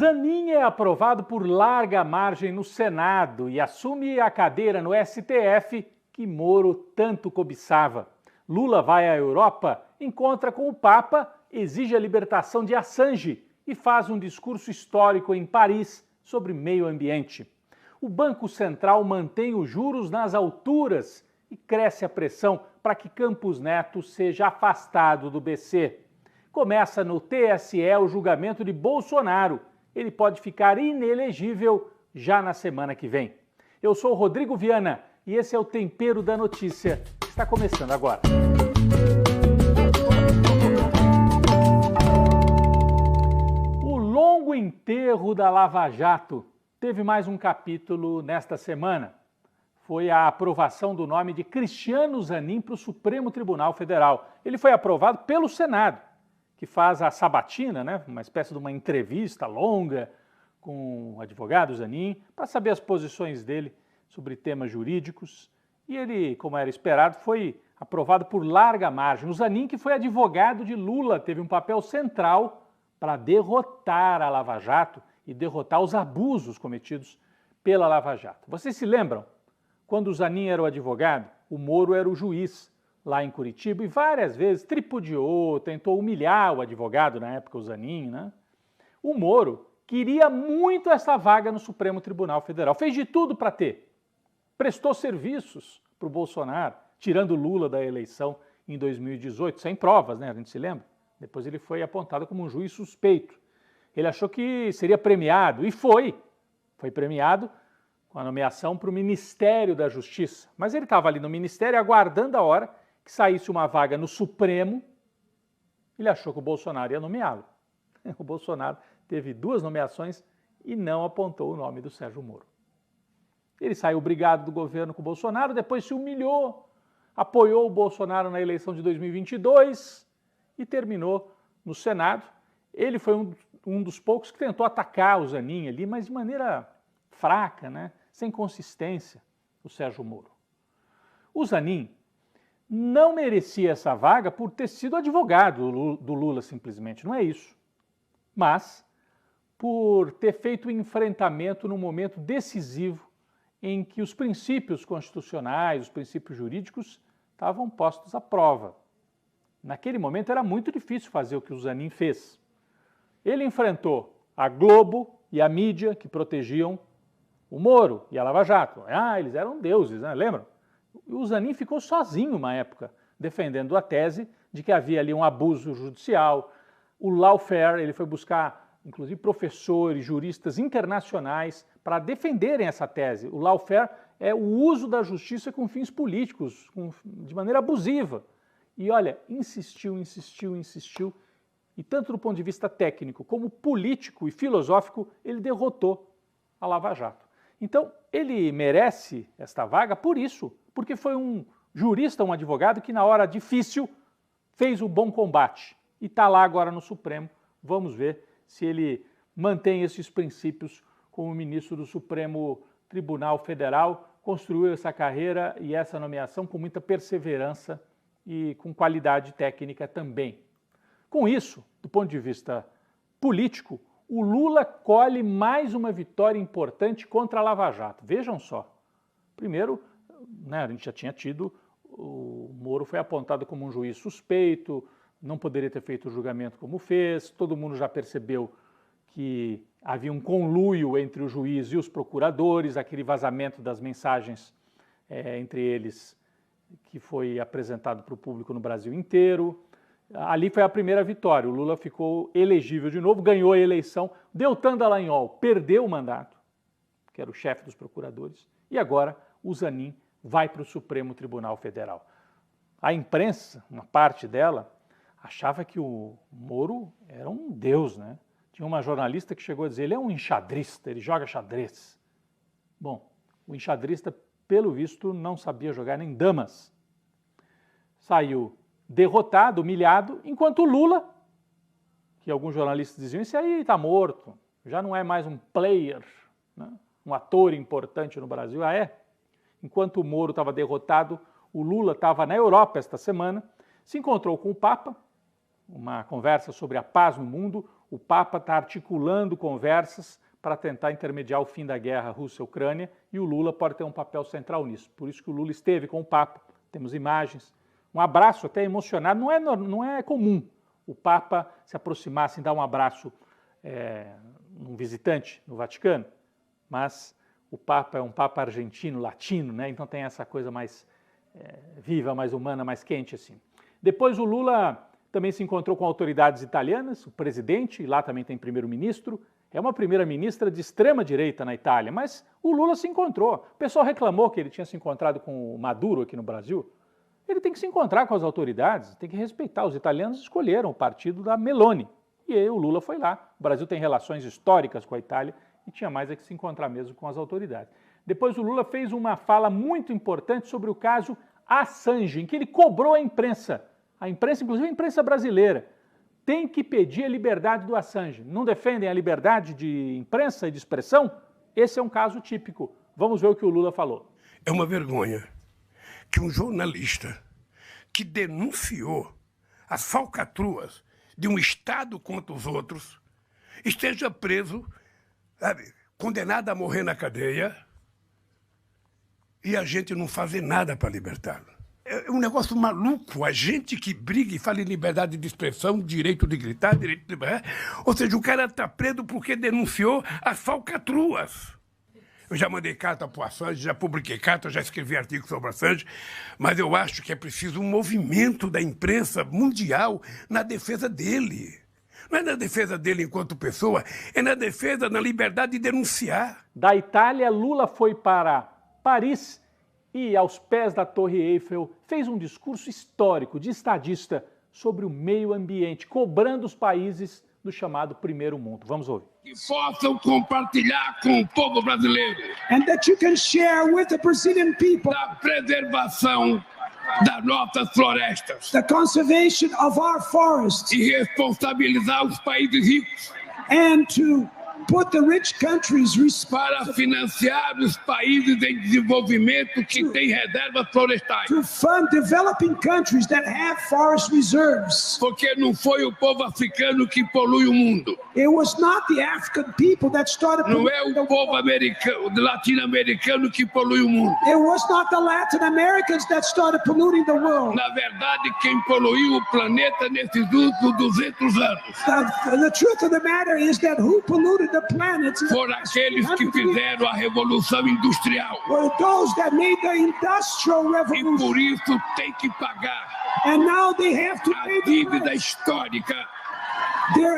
Zanin é aprovado por larga margem no Senado e assume a cadeira no STF que Moro tanto cobiçava. Lula vai à Europa, encontra com o Papa, exige a libertação de Assange e faz um discurso histórico em Paris sobre meio ambiente. O Banco Central mantém os juros nas alturas e cresce a pressão para que Campos Neto seja afastado do BC. Começa no TSE o julgamento de Bolsonaro. Ele pode ficar inelegível já na semana que vem. Eu sou o Rodrigo Viana e esse é o Tempero da Notícia, que está começando agora. O longo enterro da Lava Jato teve mais um capítulo nesta semana. Foi a aprovação do nome de Cristiano Zanin para o Supremo Tribunal Federal. Ele foi aprovado pelo Senado, que faz a sabatina, né, uma espécie de uma entrevista longa com o advogado Zanin, para saber as posições dele sobre temas jurídicos. E ele, como era esperado, foi aprovado por larga margem. O Zanin, que foi advogado de Lula, teve um papel central para derrotar a Lava Jato e derrotar os abusos cometidos pela Lava Jato. Vocês se lembram? Quando o Zanin era o advogado, o Moro era o juiz lá em Curitiba e várias vezes tripudiou, tentou humilhar o advogado, na época o Zanin, né? O Moro queria muito essa vaga no Supremo Tribunal Federal, fez de tudo para ter. Prestou serviços para o Bolsonaro, tirando Lula da eleição em 2018, sem provas, né? A gente se lembra? Depois ele foi apontado como um juiz suspeito. Ele achou que seria premiado e foi premiado com a nomeação para o Ministério da Justiça. Mas ele estava ali no Ministério aguardando a hora que saísse uma vaga no Supremo. Ele achou que o Bolsonaro ia nomeá-lo. O Bolsonaro teve 2 nomeações e não apontou o nome do Sérgio Moro. Ele saiu brigado do governo com o Bolsonaro, depois se humilhou, apoiou o Bolsonaro na eleição de 2022 e terminou no Senado. Ele foi um dos poucos que tentou atacar o Zanin ali, mas de maneira fraca, né? Sem consistência, o Sérgio Moro. O Zanin não merecia essa vaga por ter sido advogado do Lula, simplesmente, não é isso. Mas por ter feito o enfrentamento num momento decisivo em que os princípios constitucionais, os princípios jurídicos estavam postos à prova. Naquele momento era muito difícil fazer o que o Zanin fez. Ele enfrentou a Globo e a mídia que protegiam o Moro e a Lava Jato. Eles eram deuses, né? Lembram? O Zanin ficou sozinho uma época, defendendo a tese de que havia ali um abuso judicial. O lawfare, ele foi buscar, inclusive, professores, juristas internacionais para defenderem essa tese. O lawfare é o uso da justiça com fins políticos, de maneira abusiva. E olha, insistiu, e tanto do ponto de vista técnico como político e filosófico, ele derrotou a Lava Jato. Então, ele merece esta vaga por isso, porque foi um jurista, um advogado que na hora difícil fez o bom combate e está lá agora no Supremo. Vamos ver se ele mantém esses princípios como ministro do Supremo Tribunal Federal, construiu essa carreira e essa nomeação com muita perseverança e com qualidade técnica também. Com isso, do ponto de vista político, o Lula colhe mais uma vitória importante contra a Lava Jato. Vejam só. Primeiro, né, a gente já tinha tido, o Moro foi apontado como um juiz suspeito, não poderia ter feito o julgamento como fez, todo mundo já percebeu que havia um conluio entre o juiz e os procuradores, aquele vazamento das mensagens entre eles que foi apresentado para o público no Brasil inteiro. Ali foi a primeira vitória, o Lula ficou elegível de novo, ganhou a eleição. Deltan Dallagnol perdeu o mandato, que era o chefe dos procuradores, e agora o Zanin vai para o Supremo Tribunal Federal. A imprensa, uma parte dela, achava que o Moro era um deus, né? Tinha uma jornalista que chegou a dizer, ele é um enxadrista, ele joga xadrez. Bom, o enxadrista, pelo visto, não sabia jogar nem damas. Saiu derrotado, humilhado, enquanto o Lula, que alguns jornalistas diziam, esse aí está morto, já não é mais um player, né? Um ator importante no Brasil. Enquanto o Moro estava derrotado, o Lula estava na Europa esta semana, se encontrou com o Papa uma conversa sobre a paz no mundo. O Papa está articulando conversas para tentar intermediar o fim da guerra Rússia-Ucrânia e o Lula pode ter um papel central nisso. Por isso que o Lula esteve com o Papa, temos imagens. Um abraço até emocionado, não é comum o Papa se aproximar, assim, dar um abraço num visitante no Vaticano, mas o Papa é um Papa argentino, latino, né? Então tem essa coisa mais viva, mais humana, mais quente assim. Depois o Lula também se encontrou com autoridades italianas, o presidente, lá também tem primeiro-ministro, é uma primeira-ministra de extrema-direita na Itália, mas o Lula se encontrou. O pessoal reclamou que ele tinha se encontrado com o Maduro aqui no Brasil. Ele tem que se encontrar com as autoridades, tem que respeitar. Os italianos escolheram o partido da Meloni e aí o Lula foi lá. O Brasil tem relações históricas com a Itália e tinha mais que se encontrar mesmo com as autoridades. Depois o Lula fez uma fala muito importante sobre o caso Assange, em que ele cobrou a imprensa, inclusive a imprensa brasileira, tem que pedir a liberdade do Assange. Não defendem a liberdade de imprensa e de expressão? Esse é um caso típico. Vamos ver o que o Lula falou. É uma vergonha que um jornalista que denunciou as falcatruas de um Estado contra os outros esteja preso, sabe, condenado a morrer na cadeia e a gente não fazer nada para libertá-lo. É um negócio maluco, a gente que briga e fala em liberdade de expressão, direito de gritar, direito de... Ou seja, o cara está preso porque denunciou as falcatruas. Eu já mandei carta para o Assange, já publiquei carta, já escrevi artigo sobre o Assange, mas eu acho que é preciso um movimento da imprensa mundial na defesa dele. Não é na defesa dele enquanto pessoa, é na defesa da liberdade de denunciar. Da Itália, Lula foi para Paris e, aos pés da Torre Eiffel, fez um discurso histórico de estadista sobre o meio ambiente, cobrando os países do chamado Primeiro Mundo. Vamos ouvir. Que possam compartilhar com o povo brasileiro. And that you can share with the Brazilian people. Da preservação das nossas florestas. The conservation of our forests. E responsabilizar os países ricos. And to put the rich countries para financiar os países em desenvolvimento que têm reservas florestais. To fund developing countries that have forest reserves. Porque não foi o povo africano que polui o mundo. It was not the African people that started. Não é o povo americano, latino-americano que polui o mundo. It was not the Latin Americans that started polluting the world. Na verdade, quem poluiu o planeta nesses últimos 200 anos. The truth of the matter is that who polluted the planet foram aqueles que fizeram a Revolução Industrial. Were those that made the Industrial Revolution. E por isso tem que pagar and now they have to pay a dívida histórica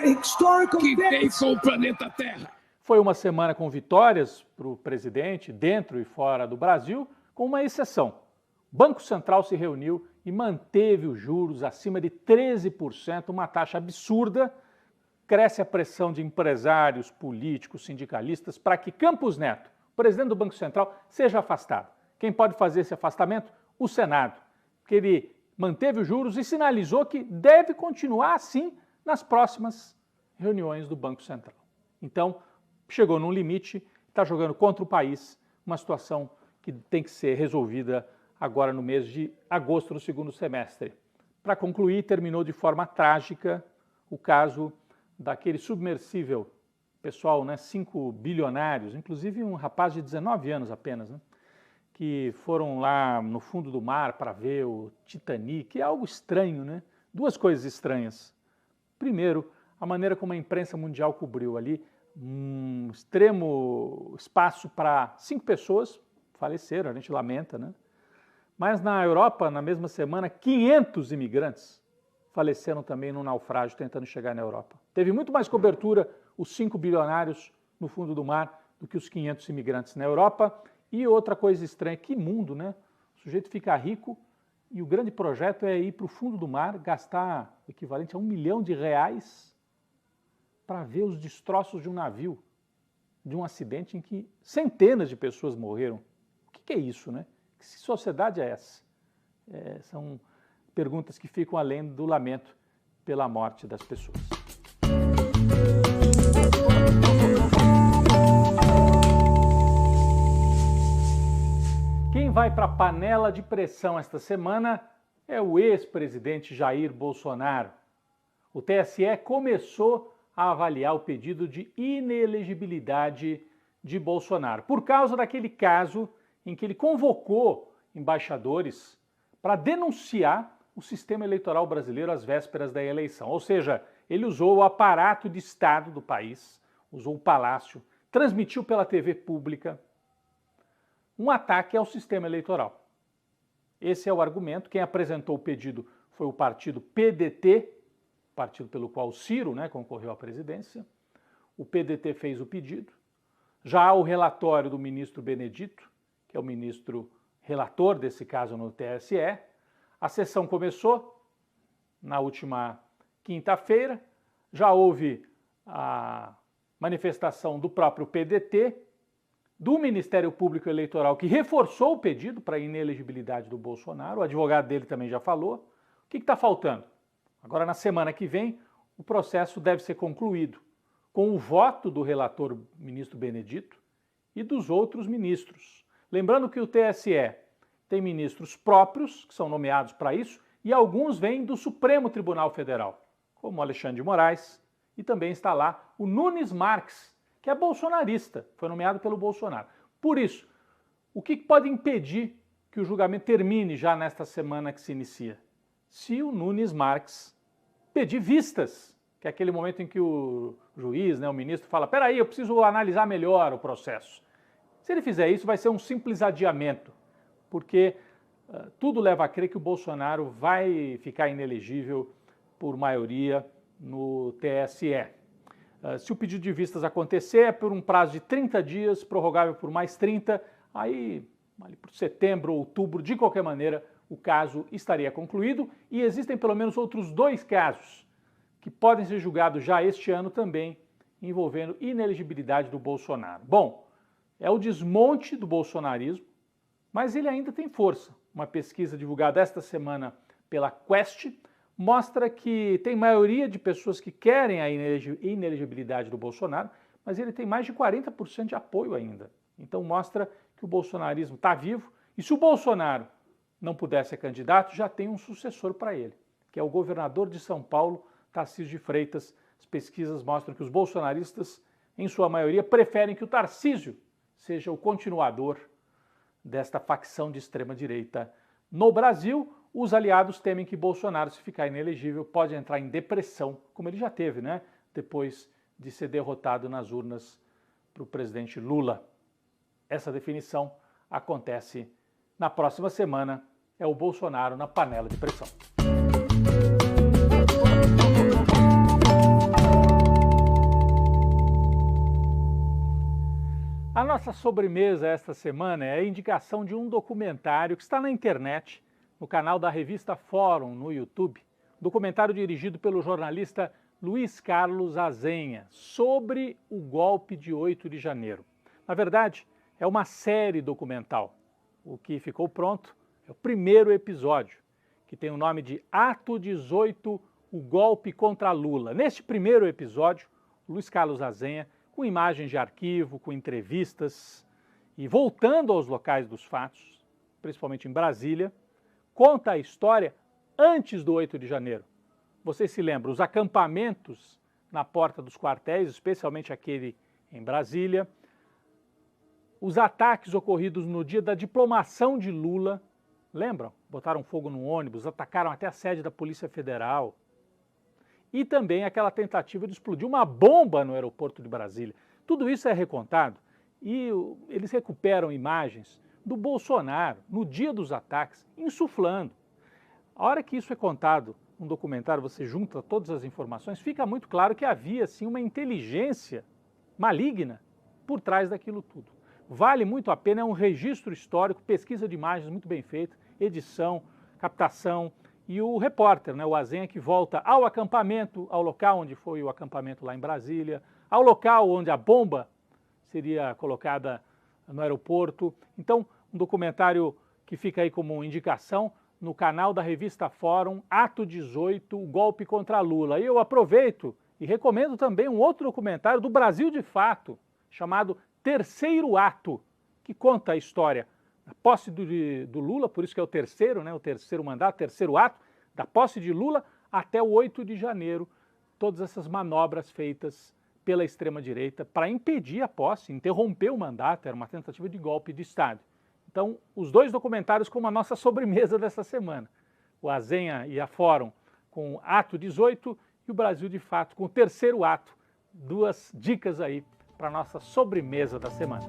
historical que tem com o planeta Terra. Foi uma semana com vitórias para o presidente, dentro e fora do Brasil, com uma exceção. O Banco Central se reuniu e manteve os juros acima de 13%, uma taxa absurda. Cresce a pressão de empresários, políticos, sindicalistas para que Campos Neto, presidente do Banco Central, seja afastado. Quem pode fazer esse afastamento? O Senado, porque ele manteve os juros e sinalizou que deve continuar assim nas próximas reuniões do Banco Central. Então, chegou num limite, está jogando contra o país, uma situação que tem que ser resolvida agora no mês de agosto do segundo semestre. Para concluir, terminou de forma trágica o caso daquele submersível, pessoal, né, 5 bilionários, inclusive um rapaz de 19 anos apenas, né, que foram lá no fundo do mar para ver o Titanic, é algo estranho, né? Duas coisas estranhas. Primeiro, a maneira como a imprensa mundial cobriu ali um extremo espaço para 5 pessoas, faleceram, a gente lamenta, né? Mas na Europa, na mesma semana, 500 imigrantes faleceram também num naufrágio tentando chegar na Europa. Teve muito mais cobertura os 5 bilionários no fundo do mar do que os 500 imigrantes na Europa. E outra coisa estranha, que mundo, né? O sujeito fica rico e o grande projeto é ir para o fundo do mar, gastar o equivalente a R$1 milhão para ver os destroços de um navio, de um acidente em que centenas de pessoas morreram. O que é isso, né? Que sociedade é essa? São perguntas que ficam além do lamento pela morte das pessoas. Quem vai para a panela de pressão esta semana é o ex-presidente Jair Bolsonaro. O TSE começou a avaliar o pedido de inelegibilidade de Bolsonaro, por causa daquele caso em que ele convocou embaixadores para denunciar o sistema eleitoral brasileiro às vésperas da eleição. Ou seja, ele usou o aparato de Estado do país, usou o palácio, transmitiu pela TV pública um ataque ao sistema eleitoral. Esse é o argumento. Quem apresentou o pedido foi o partido PDT, partido pelo qual Ciro, concorreu à presidência. O PDT fez o pedido. Já há o relatório do ministro Benedito, que é o ministro relator desse caso no TSE. A sessão começou na última quinta-feira. Já houve a manifestação do próprio PDT, do Ministério Público Eleitoral, que reforçou o pedido para a inelegibilidade do Bolsonaro. O advogado dele também já falou. O que está faltando? Agora, na semana que vem, o processo deve ser concluído, com o voto do relator ministro Benedito e dos outros ministros. Lembrando que o TSE tem ministros próprios, que são nomeados para isso, e alguns vêm do Supremo Tribunal Federal, como Alexandre de Moraes, e também está lá o Nunes Marques, que é bolsonarista, foi nomeado pelo Bolsonaro. Por isso, o que pode impedir que o julgamento termine já nesta semana que se inicia? Se o Nunes Marques pedir vistas, que é aquele momento em que o juiz, o ministro, fala: peraí, eu preciso analisar melhor o processo. Se ele fizer isso, vai ser um simples adiamento, porque tudo leva a crer que o Bolsonaro vai ficar inelegível por maioria no TSE. Se o pedido de vistas acontecer, é por um prazo de 30 dias, prorrogável por mais 30, aí por setembro, outubro, de qualquer maneira, o caso estaria concluído. E existem pelo menos outros 2 casos que podem ser julgados já este ano também, envolvendo inelegibilidade do Bolsonaro. Bom, é o desmonte do bolsonarismo, mas ele ainda tem força. Uma pesquisa divulgada esta semana pela Quest mostra que tem maioria de pessoas que querem a inelegibilidade do Bolsonaro, mas ele tem mais de 40% de apoio ainda. Então mostra que o bolsonarismo está vivo, e se o Bolsonaro não puder ser candidato, já tem um sucessor para ele, que é o governador de São Paulo, Tarcísio de Freitas. As pesquisas mostram que os bolsonaristas, em sua maioria, preferem que o Tarcísio seja o continuador desta facção de extrema-direita no Brasil. Os aliados temem que Bolsonaro, se ficar inelegível, pode entrar em depressão, como ele já teve, depois de ser derrotado nas urnas para o presidente Lula. Essa definição acontece na próxima semana. É o Bolsonaro na panela de pressão. A nossa sobremesa esta semana é a indicação de um documentário que está na internet, no canal da revista Fórum, no YouTube, documentário dirigido pelo jornalista Luiz Carlos Azenha, sobre o golpe de 8 de janeiro. Na verdade, é uma série documental. O que ficou pronto é o primeiro episódio, que tem o nome de Ato 18, o golpe contra Lula. Neste primeiro episódio, Luiz Carlos Azenha, com imagens de arquivo, com entrevistas e voltando aos locais dos fatos, principalmente em Brasília, conta a história antes do 8 de janeiro. Você se lembra, os acampamentos na porta dos quartéis, especialmente aquele em Brasília, os ataques ocorridos no dia da diplomação de Lula, lembram? Botaram fogo no ônibus, atacaram até a sede da Polícia Federal. E também aquela tentativa de explodir uma bomba no aeroporto de Brasília. Tudo isso é recontado e eles recuperam imagens do Bolsonaro, no dia dos ataques, insuflando. A hora que isso é contado num documentário, você junta todas as informações, fica muito claro que havia, sim, uma inteligência maligna por trás daquilo tudo. Vale muito a pena, é um registro histórico, pesquisa de imagens muito bem feita, edição, captação, e o repórter, o Azenha, que volta ao acampamento, ao local onde foi o acampamento lá em Brasília, ao local onde a bomba seria colocada no aeroporto. Então, um documentário que fica aí como indicação no canal da revista Fórum, Ato 18, o golpe contra Lula. E eu aproveito e recomendo também um outro documentário do Brasil de Fato, chamado Terceiro Ato, que conta a história da posse do Lula, por isso que é o terceiro, o terceiro mandato, terceiro ato, da posse de Lula até o 8 de janeiro todas essas manobras feitas pela extrema-direita para impedir a posse, interromper o mandato, era uma tentativa de golpe de Estado. Então, os dois documentários como a nossa sobremesa dessa semana. O Azenha e a Fórum com Ato 18 e o Brasil de Fato com o terceiro ato. Duas dicas aí para a nossa sobremesa da semana.